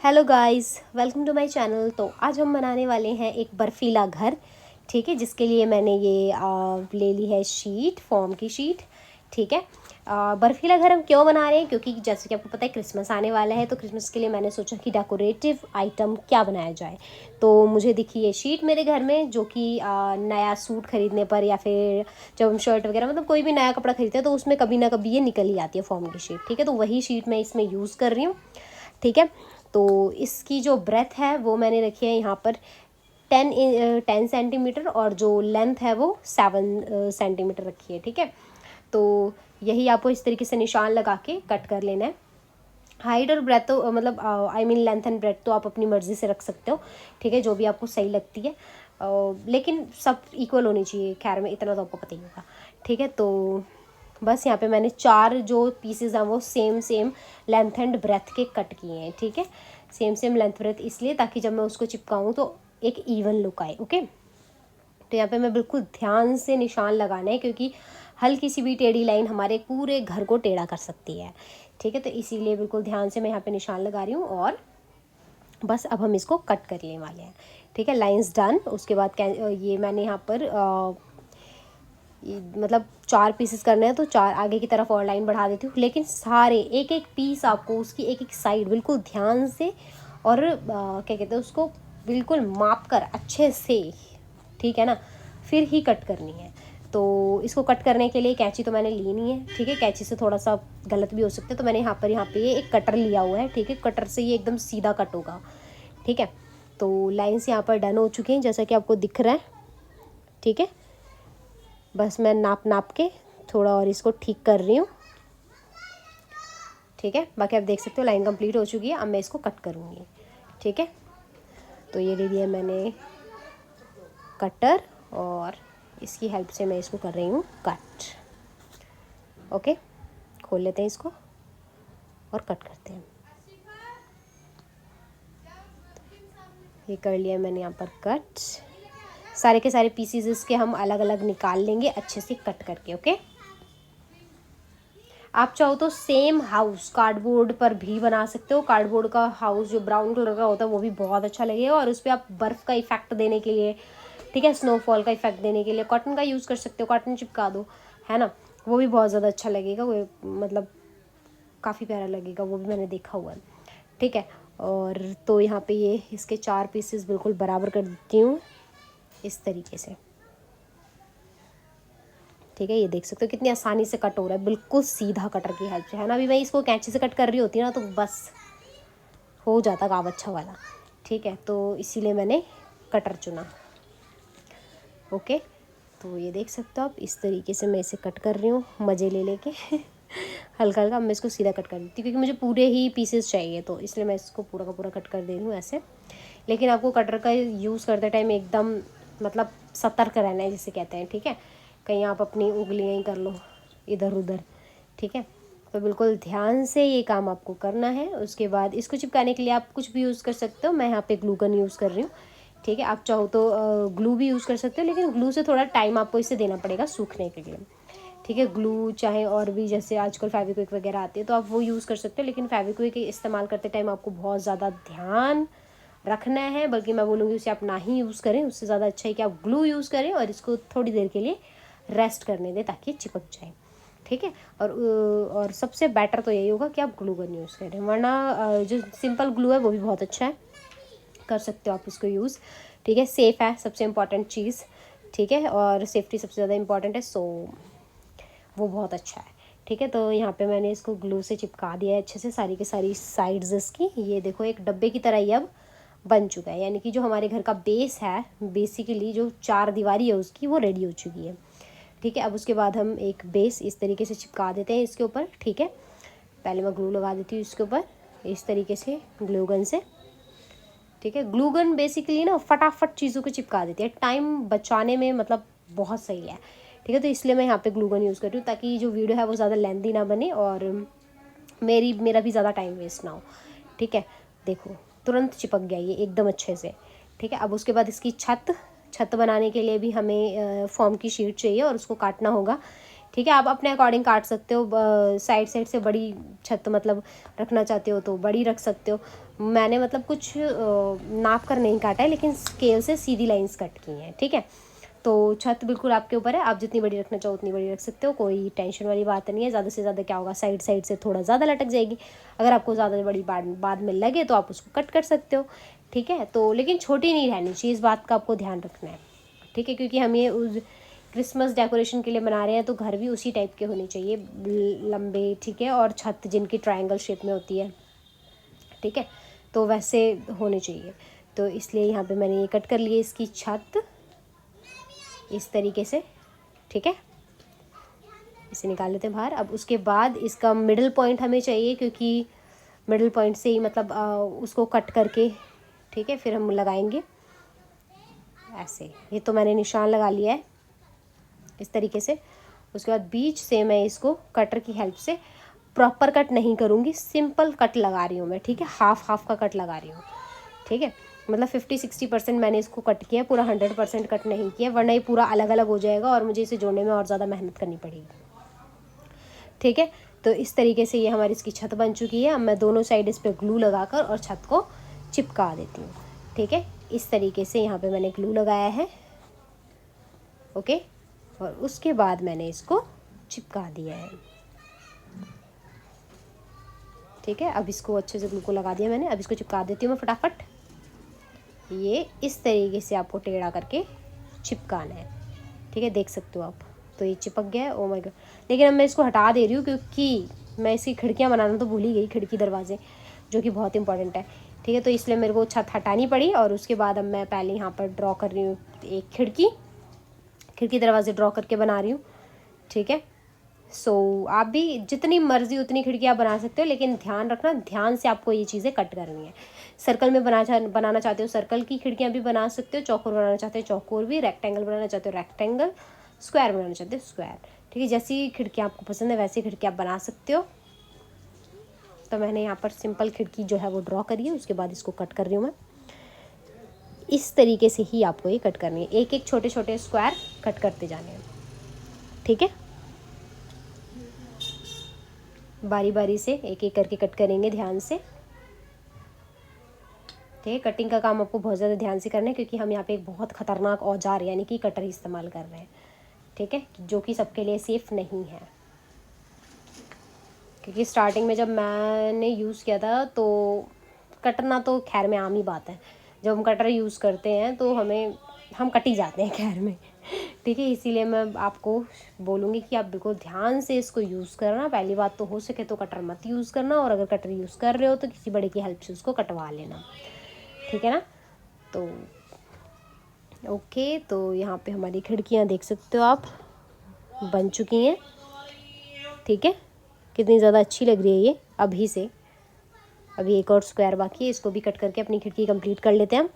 Hello guys, welcome to my channel. तो आज हम बनाने वाले हैं एक बर्फीला घर। ठीक है, जिसके लिए मैंने ये ले ली है शीट, फॉर्म की शीट। ठीक है, बर्फीला घर हम क्यों बना रहे हैं, क्योंकि जैसे कि आपको पता है क्रिसमस आने वाला है। तो क्रिसमस के लिए मैंने सोचा कि डेकोरेटिव आइटम क्या बनाया जाए। तो मुझे दिखी ये शीट मेरे घर में, जो कि नया सूट खरीदने पर या फिर जब हम शर्ट वगैरह मतलब कोई भी नया कपड़ा खरीदते हैं तो उसमें कभी ना कभी ये निकल ही आती है फॉर्म की शीट। ठीक है, तो वही शीट मैं इसमें यूज़ कर रही हूँ। ठीक है, तो इसकी जो ब्रेथ है वो मैंने रखी है यहाँ पर 10 सेंटीमीटर, और जो लेंथ है वो 7 सेंटीमीटर रखी है। ठीक है, तो यही आपको इस तरीके से निशान लगा के कट कर लेना है। हाइट और ब्रेथ तो मतलब I mean length and breadth तो आप अपनी मर्ज़ी से रख सकते हो। ठीक है, जो भी आपको सही लगती है, लेकिन सब इक्वल होनी चाहिए। खैर में इतना तो आपको पता ही होगा। ठीक है, तो बस यहाँ पे मैंने 4 जो पीसेज हैं वो same same length and breadth के कट किए हैं। ठीक है, सेम सेम लेंथ ब्रेथ इसलिए ताकि जब मैं उसको चिपकाऊँ तो एक इवन लुक आए। ओके, तो यहाँ पे मैं बिल्कुल ध्यान से निशान लगाना है, क्योंकि हल्की सी भी टेढ़ी लाइन हमारे पूरे घर को टेढ़ा कर सकती है। ठीक है, तो इसीलिए बिल्कुल ध्यान से मैं यहाँ पे निशान लगा रही हूँ, और बस अब हम इसको कट करने वाले हैं। ठीक है, लाइंस डन। उसके बाद ये मैंने यहाँ पर मतलब 4 पीसेस करने हैं तो 4 आगे की तरफ और लाइन बढ़ा देती हूँ, लेकिन सारे एक एक पीस आपको उसकी एक एक साइड बिल्कुल ध्यान से और क्या कहते हैं उसको बिल्कुल माप कर अच्छे से, ठीक है ना, फिर ही कट करनी है। तो इसको कट करने के लिए कैंची तो मैंने ली नहीं है। ठीक है, कैंची से थोड़ा सा गलत भी हो सकता है, तो मैंने यहाँ पे एक कटर लिया हुआ है। ठीक है, कटर से ये एकदम सीधा कट होगा। ठीक है, तो लाइन्स यहाँ पर डन हो चुकी हैं जैसा कि आपको दिख रहा है। ठीक है, बस मैं नाप नाप के थोड़ा और इसको ठीक कर रही हूँ। ठीक है, बाकी आप देख सकते हो लाइन कंप्लीट हो चुकी है। अब मैं इसको कट करूँगी। ठीक है, तो ये ले लिया मैंने कटर, और इसकी हेल्प से मैं इसको कर रही हूँ कट। ओके, खोल लेते हैं इसको और कट करते हैं। ये कर लिया मैंने यहाँ पर कट। सारे के सारे पीसीज इसके हम अलग अलग निकाल लेंगे अच्छे से कट करके। ओके, आप चाहो तो सेम हाउस कार्डबोर्ड पर भी बना सकते हो। कार्डबोर्ड का हाउस जो ब्राउन कलर का होता है वो भी बहुत अच्छा लगेगा, और उस पर आप बर्फ़ का इफेक्ट देने के लिए, ठीक है, स्नोफॉल का इफेक्ट देने के लिए कॉटन का यूज़ कर सकते हो। कॉटन चिपका दो, है ना, वो भी बहुत ज़्यादा अच्छा लगेगा। वो मतलब काफ़ी प्यारा लगेगा, वो भी मैंने देखा हुआ है। ठीक है, और तो यहाँ पे ये इसके 4 पीसेस बिल्कुल बराबर कर देती हूँ इस तरीके से। ठीक है, ये देख सकते हो कितनी आसानी से कट हो रहा है, बिल्कुल सीधा कटर की हेल्प से, है ना। अभी मैं इसको कैंची से कट कर रही होती ना तो बस हो जाता काम अच्छा वाला। ठीक है, तो इसीलिए मैंने कटर चुना। ओके, तो ये देख सकते हो आप, इस तरीके से मैं इसे कट कर रही हूँ मज़े ले लेके हल्का हल्का। मैं इसको सीधा कट कर देती हूँ क्योंकि मुझे पूरे ही पीसेस चाहिए, तो इसलिए मैं इसको पूरा का पूरा कट कर दे रही हूँ ऐसे। लेकिन आपको कटर का यूज़ करते टाइम एकदम मतलब सतर्क रहना है, जिसे कहते हैं। ठीक है, कहीं आप अपनी उंगलियाँ ही कर लो इधर उधर। ठीक है, तो बिल्कुल ध्यान से ये काम आपको करना है। उसके बाद इसको चिपकाने के लिए आप कुछ भी यूज़ कर सकते हो। मैं यहाँ पे ग्लू गन यूज़ कर रही हूँ। ठीक है, आप चाहो तो ग्लू भी यूज़ कर सकते हो, लेकिन ग्लू से थोड़ा टाइम आपको इसे देना पड़ेगा सूखने के लिए। ठीक है, ग्लू चाहे और भी जैसे आजकल फेविक्विक वगैरह आती है तो आप वो यूज़ कर सकते हो, लेकिन फेविक्विक इस्तेमाल करते टाइम आपको बहुत ज़्यादा ध्यान रखना है। बल्कि मैं बोलूँगी उसे आप ना ही यूज़ करें, उससे ज़्यादा अच्छा है कि आप ग्लू यूज़ करें और इसको थोड़ी देर के लिए रेस्ट करने दें ताकि चिपक जाए। ठीक है, और सबसे बेटर तो यही होगा कि आप ग्लू गन यूज़ करें, वरना जो सिंपल ग्लू है वो भी बहुत अच्छा है, कर सकते हो आप इसको यूज़। ठीक है, सेफ़ है सबसे इम्पॉर्टेंट चीज़। ठीक है, और सेफ्टी सबसे ज़्यादा इम्पॉर्टेंट है, सो वो बहुत अच्छा है। ठीक है, तो यहाँ पे मैंने इसको ग्लू से चिपका दिया है अच्छे से सारी की सारी साइड्स इसकी। ये देखो एक डब्बे की तरह ही अब बन चुका है, यानी कि जो हमारे घर का बेस है, बेसिकली जो 4 दीवारी है उसकी, वो रेडी हो चुकी है। ठीक है, अब उसके बाद हम एक बेस इस तरीके से चिपका देते हैं इसके ऊपर। ठीक है, पहले मैं ग्लू लगा देती हूँ इसके ऊपर इस तरीके से ग्लू गन से। ठीक है, ग्लू गन बेसिकली ना फटाफट चीज़ों को चिपका देती है, टाइम बचाने में मतलब बहुत सही है। ठीक है, तो इसलिए मैं यहाँ पे ग्लू गन यूज़ कर रही हूँ ताकि जो वीडियो है वो ज़्यादा लेंथी ना बने और मेरा भी ज़्यादा टाइम वेस्ट ना हो। ठीक है, देखो तुरंत चिपक गया ये एकदम अच्छे से। ठीक है, अब उसके बाद इसकी छत बनाने के लिए भी हमें फॉर्म की शीट चाहिए और उसको काटना होगा। ठीक है, आप अपने अकॉर्डिंग काट सकते हो, साइड साइड से बड़ी छत मतलब रखना चाहते हो तो बड़ी रख सकते हो। मैंने मतलब कुछ नाप कर नहीं काटा है, लेकिन स्केल से सीधी लाइंस कट की हैं। ठीक है, तो छत बिल्कुल आपके ऊपर है, आप जितनी बड़ी रखना चाहो उतनी बड़ी रख सकते हो, कोई टेंशन वाली बात नहीं है। ज़्यादा से ज़्यादा क्या होगा, साइड साइड से थोड़ा ज़्यादा लटक जाएगी। अगर आपको ज़्यादा बड़ी बाद में लगे तो आप उसको कट कर सकते हो। ठीक है, तो लेकिन छोटी नहीं रहनी चाहिए, इस बात का आपको ध्यान रखना है। ठीक है, क्योंकि हम ये उस क्रिसमस डेकोरेशन के लिए बना रहे हैं, तो घर भी उसी टाइप के होने चाहिए, लंबे। ठीक है, और छत जिनकी ट्रायंगल शेप में होती है, ठीक है, तो वैसे होने चाहिए। तो इसलिए यहाँ पे मैंने ये कट कर लिए इसकी छत इस तरीके से। ठीक है, इसे निकाल लेते हैं बाहर। अब उसके बाद इसका मिडिल पॉइंट हमें चाहिए, क्योंकि मिडिल पॉइंट से ही मतलब उसको कट करके, ठीक है, फिर हम लगाएंगे ऐसे। ये तो मैंने निशान लगा लिया है इस तरीके से। उसके बाद बीच से मैं इसको कटर की हेल्प से, प्रॉपर कट नहीं करूँगी, सिंपल कट लगा रही हूँ मैं। ठीक है, हाफ हाफ का कट लगा रही हूँ। ठीक है, मतलब 50-60% मैंने इसको कट किया, पूरा 100% कट नहीं किया, वरना ये पूरा अलग अलग हो जाएगा और मुझे इसे जोड़ने में और ज़्यादा मेहनत करनी पड़ेगी। ठीक है, तो इस तरीके से ये हमारी इसकी छत बन चुकी है। अब मैं दोनों साइड इस पर ग्लू लगाकर और छत को चिपका देती हूँ। ठीक है, इस तरीके से यहाँ पे मैंने ग्लू लगाया है। ओके, और उसके बाद मैंने इसको चिपका दिया है। ठीक है, अब इसको अच्छे से ग्लू को लगा दिया मैंने। अब इसको चिपका देती हूँ मैं फटाफट। ये इस तरीके से आपको टेढ़ा करके चिपकाना है। ठीक है, देख सकते हो आप, तो ये चिपक गया है। ओ माय गॉड, लेकिन अब मैं इसको हटा दे रही हूँ, क्योंकि मैं इसकी खिड़कियाँ बनाना तो भूल ही गई, खिड़की दरवाजे, जो कि बहुत इंपॉर्टेंट है। ठीक है, तो इसलिए मेरे को छत हटानी पड़ी। और उसके बाद अब मैं पहले यहाँ पर ड्रॉ कर रही हूँ एक खिड़की दरवाजे ड्रॉ करके बना रही हूँ। ठीक है, सो आप भी जितनी मर्जी उतनी खिड़कियाँ बना सकते हो, लेकिन ध्यान रखना, ध्यान से आपको ये चीज़ें कट करनी है। सर्कल में बनाना चाहते हो सर्कल की खिड़कियाँ भी बना सकते हो, चौकोर बनाना चाहते हो चौकोर भी, रेक्टेंगल बनाना चाहते हो रेक्टेंगल, स्क्वायर बनाना चाहते हो स्क्वायर। ठीक है, जैसी खिड़कियाँ आपको पसंद है वैसी खिड़कियाँ आप बना सकते हो। तो मैंने यहाँ पर सिंपल खिड़की जो है वो ड्रॉ करी है। उसके बाद इसको कट कर रही हूँ मैं। इस तरीके से ही आपको ये कट करनी है, एक एक छोटे छोटे स्क्वायर कट करते जाने हैं। ठीक है, बारी बारी से एक एक करके कट करेंगे ध्यान से। ठीक है, कटिंग का काम आपको बहुत ज़्यादा ध्यान से करना है, क्योंकि हम यहाँ पे एक बहुत ख़तरनाक औजार यानी कि कटर इस्तेमाल कर रहे हैं। ठीक है, जो कि सबके लिए सेफ़ नहीं है। क्योंकि स्टार्टिंग में जब मैंने यूज़ किया था तो कटना तो खैर में आम ही बात है, जब हम कटर यूज़ करते हैं तो हम कट ही जाते हैं खैर में। ठीक है, इसीलिए मैं आपको बोलूँगी कि आप बिल्कुल ध्यान से इसको यूज़ करना। पहली बात तो हो सके तो कटर मत यूज़ करना, और अगर कटर यूज़ कर रहे हो तो किसी बड़े की हेल्प से उसको कटवा लेना। ठीक है ना, तो ओके, तो यहाँ पे हमारी खिड़कियाँ देख सकते हो आप बन चुकी हैं। ठीक है, कितनी ज़्यादा अच्छी लग रही है ये अभी से। अभी एक और स्क्वायर बाकी है, इसको भी कट करके अपनी खिड़की कंप्लीट कर लेते हैं हम।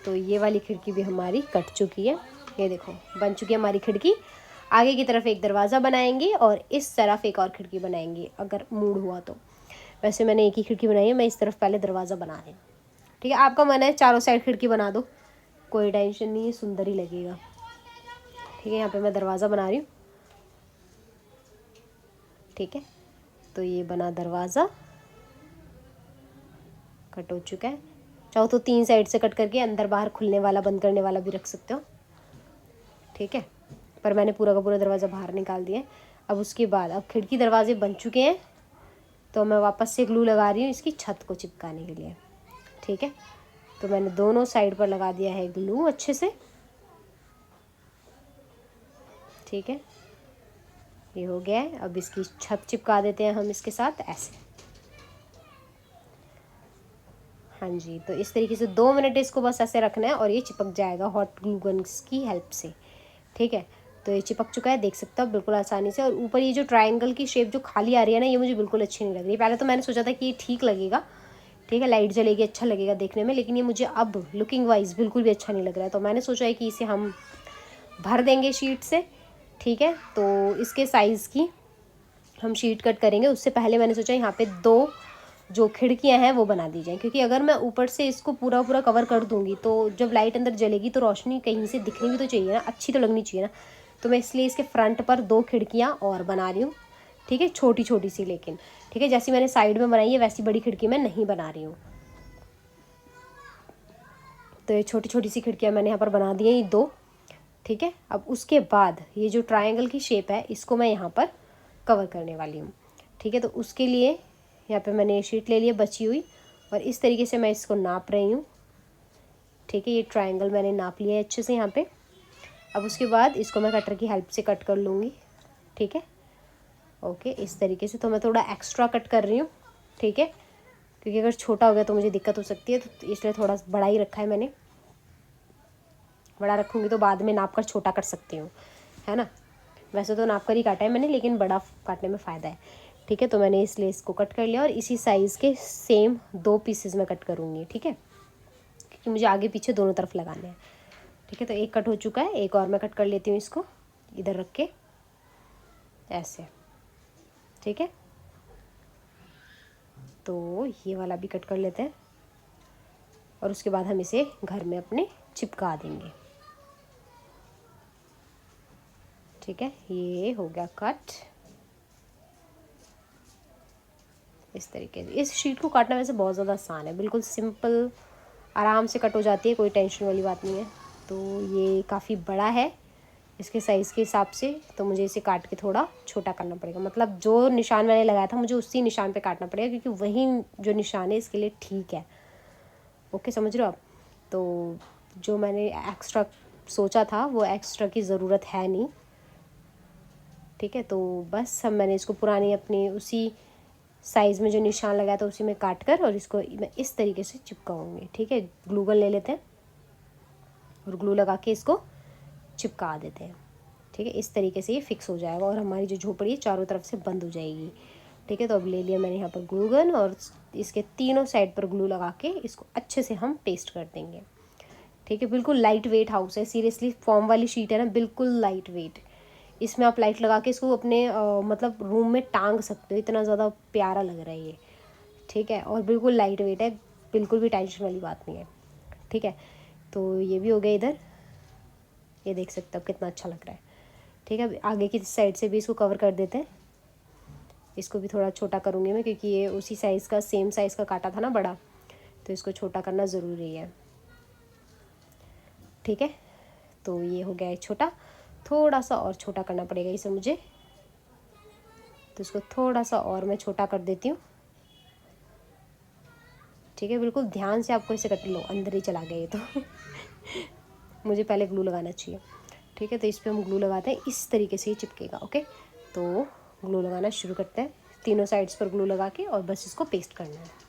तो ये वाली खिड़की भी हमारी कट चुकी है, ये देखो बन चुकी है हमारी खिड़की। आगे की तरफ एक दरवाज़ा बनाएंगे और इस तरफ एक और खिड़की बनाएंगे अगर मूड हुआ तो। वैसे मैंने एक ही खिड़की बनाई है, मैं इस तरफ पहले दरवाज़ा बना रही हूँ। ठीक है, आपका मन है चारों साइड खिड़की बना दो, कोई टेंशन नहीं है, सुंदर ही लगेगा। ठीक है, यहाँ पे मैं दरवाज़ा बना रही हूँ। ठीक है, तो ये बना दरवाज़ा, कट हो चुका है। चाहो तो 3 साइड से कट करके अंदर बाहर खुलने वाला बंद करने वाला भी रख सकते हो। ठीक है, पर मैंने पूरा का पूरा दरवाज़ा बाहर निकाल दिया है। अब उसके बाद अब खिड़की दरवाजे बन चुके हैं, तो मैं वापस से ग्लू लगा रही हूँ इसकी छत को चिपकाने के लिए। ठीक है, तो मैंने दोनों साइड पर लगा दिया है ग्लू अच्छे से। ठीक है, ये हो गया है। अब इसकी छत चिपका देते हैं हम इसके साथ ऐसे। हाँ जी, तो इस तरीके से 2 मिनट इसको बस ऐसे रखना है और ये चिपक जाएगा हॉट ग्लू गन्स की हेल्प से। ठीक है, तो ये चिपक चुका है, देख सकते हो बिल्कुल आसानी से। और ऊपर ये जो ट्रायंगल की शेप जो खाली आ रही है ना, ये मुझे बिल्कुल अच्छी नहीं लग रही। पहले तो मैंने सोचा था कि ये ठीक लगेगा, ठीक है, लाइट जलेगी अच्छा लगेगा देखने में, लेकिन ये मुझे अब लुकिंग वाइज बिल्कुल भी अच्छा नहीं लग रहा है। तो मैंने सोचा है कि इसे हम भर देंगे शीट से। ठीक है, तो इसके साइज़ की हम शीट कट करेंगे। उससे पहले मैंने सोचा यहाँ पे 2 जो खिड़कियां हैं वो बना दी जाएँ, क्योंकि अगर मैं ऊपर से इसको पूरा पूरा कवर कर दूंगी तो जब लाइट अंदर जलेगी तो रोशनी कहीं से दिखनी भी तो चाहिए ना, अच्छी तो लगनी चाहिए ना। तो मैं इसलिए इसके फ्रंट पर 2 खिड़कियाँ और बना रही हूँ, ठीक है, छोटी छोटी सी लेकिन, ठीक है, जैसी मैंने साइड में बनाई है वैसी बड़ी खिड़की मैं नहीं बना रही हूँ। तो ये छोटी छोटी सी खिड़कियाँ मैंने यहाँ पर बना दी हैं, ये 2, ठीक है। अब उसके बाद ये जो ट्रायंगल की शेप है इसको मैं यहाँ पर कवर करने वाली हूँ, ठीक है। तो उसके लिए यहाँ पे मैंने ये शीट ले ली है बची हुई, और इस तरीके से मैं इसको नाप रही हूँ, ठीक है। ये ट्रायंगल मैंने नाप लिया है अच्छे से यहाँ पे। अब उसके बाद इसको मैं कटर की हेल्प से कट कर लूँगी, ठीक है, ओके, इस तरीके से। तो मैं थोड़ा एक्स्ट्रा कट कर रही हूँ, ठीक है, क्योंकि अगर छोटा हो गया तो मुझे दिक्कत हो सकती है, तो इसलिए थोड़ा बड़ा ही रखा है मैंने। बड़ा रखूँगी तो बाद में नाप कर छोटा कर सकती हूँ, है ना। वैसे तो नाप कर ही काटा है मैंने, लेकिन बड़ा काटने में फ़ायदा है, ठीक है। तो मैंने इसलिए इसको कट कर लिया, और इसी साइज़ के सेम 2 पीसेस में कट करूँगी, ठीक है, क्योंकि मुझे आगे पीछे दोनों तरफ लगाने हैं, ठीक है। तो एक कट हो चुका है, एक और मैं कट कर लेती हूँ इसको इधर रख के ऐसे, ठीक है। तो ये वाला भी कट कर लेते हैं, और उसके बाद हम इसे घर में अपने चिपका देंगे, ठीक है। ये हो गया कट इस तरीके से। इस शीट को काटना वैसे बहुत ज़्यादा आसान है, बिल्कुल सिंपल, आराम से कट हो जाती है, कोई टेंशन वाली बात नहीं है। तो ये काफ़ी बड़ा है इसके साइज़ के हिसाब से, तो मुझे इसे काट के थोड़ा छोटा करना पड़ेगा, मतलब जो निशान मैंने लगाया था मुझे उसी निशान पे काटना पड़ेगा, क्योंकि वही जो निशान है इसके लिए ठीक है, ओके, समझ रहे हो आप। तो जो मैंने एक्स्ट्रा सोचा था वो एक्स्ट्रा की ज़रूरत है नहीं, ठीक है। तो बस हम मैंने इसको पुरानी अपनी उसी साइज़ में जो निशान लगाया था उसी में काट कर, और इसको मैं इस तरीके से चिपकाऊंगी, ठीक है। ग्लू गन ले लेते हैं और ग्लू लगा के इसको चिपका देते हैं, ठीक है। इस तरीके से ये फिक्स हो जाएगा, और हमारी जो झोपड़ी चारों तरफ से बंद हो जाएगी, ठीक है। तो अब ले लिया मैंने यहाँ पर ग्लू गन, और इसके तीनों साइड पर ग्लू लगा के इसको अच्छे से हम पेस्ट कर देंगे, ठीक है। बिल्कुल लाइट वेट हाउस है, सीरियसली फॉर्म वाली शीट है ना, बिल्कुल लाइट वेट। इसमें आप लाइट लगा के इसको अपने मतलब रूम में टांग सकते हो, इतना ज़्यादा प्यारा लग रहा है ये, ठीक है। और बिल्कुल लाइट वेट है, बिल्कुल भी टेंशन वाली बात नहीं है, ठीक है। तो ये भी हो गया इधर, ये देख सकते हो कितना अच्छा लग रहा है, ठीक है। आगे की साइड से भी इसको कवर कर देते हैं, इसको भी थोड़ा छोटा करूँगी मैं, क्योंकि ये उसी साइज़ का सेम साइज़ का काटा था ना बड़ा, तो इसको छोटा करना ज़रूरी है, ठीक है। तो ये हो गया है छोटा, थोड़ा सा और छोटा करना पड़ेगा इसे मुझे, तो इसको थोड़ा सा और मैं छोटा कर देती हूँ, ठीक है। बिल्कुल ध्यान से आपको इसे कट लो, अंदर ही चला गया ये तो मुझे पहले ग्लू लगाना चाहिए, ठीक है। तो इस पर हम ग्लू लगाते हैं, इस तरीके से ही चिपकेगा, ओके। तो ग्लू लगाना शुरू करते हैं, तीनों साइड्स पर ग्लू लगा के, और बस इसको पेस्ट करना है।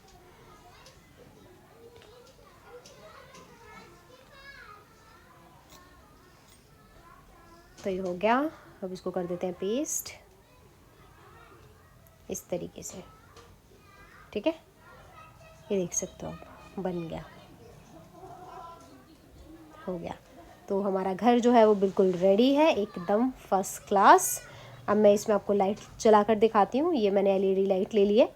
तो ये हो गया, अब इसको कर देते हैं पेस्ट इस तरीके से, ठीक है। ये देख सकते हो आप बन गया, हो गया। तो हमारा घर जो है वो बिल्कुल रेडी है, एकदम फर्स्ट क्लास। अब मैं इसमें आपको लाइट जला कर दिखाती हूँ, ये मैंने एलईडी लाइट ले ली है,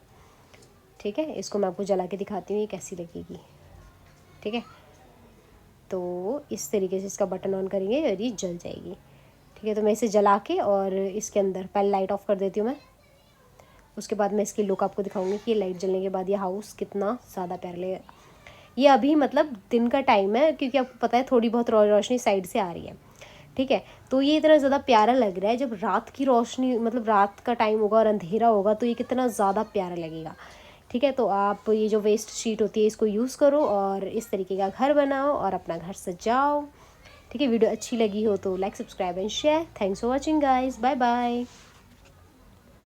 ठीक है। इसको मैं आपको जला के दिखाती हूँ ये कैसी लगेगी, ठीक है। तो इस तरीके से इसका बटन ऑन करेंगे और ये जल जाएगी, ठीक है। तो मैं इसे जला के और इसके अंदर पहले लाइट ऑफ कर देती हूँ मैं, उसके बाद मैं इसकी लुक आपको दिखाऊंगी कि ये लाइट जलने के बाद ये हाउस कितना ज़्यादा प्यारा लगेगा। ये अभी मतलब दिन का टाइम है, क्योंकि आपको पता है थोड़ी बहुत रोशनी साइड से आ रही है, ठीक है। तो ये इतना ज़्यादा प्यारा लग रहा है, जब रात की रोशनी मतलब रात का टाइम होगा और अंधेरा होगा तो ये कितना ज़्यादा प्यारा लगेगा, ठीक है। तो आप ये जो वेस्ट शीट होती है इसको यूज़ करो और इस तरीके का घर बनाओ और अपना घर सजाओ, ठीक है। वीडियो अच्छी लगी हो तो like, subscribe and share. Thanks for watching guys, bye bye.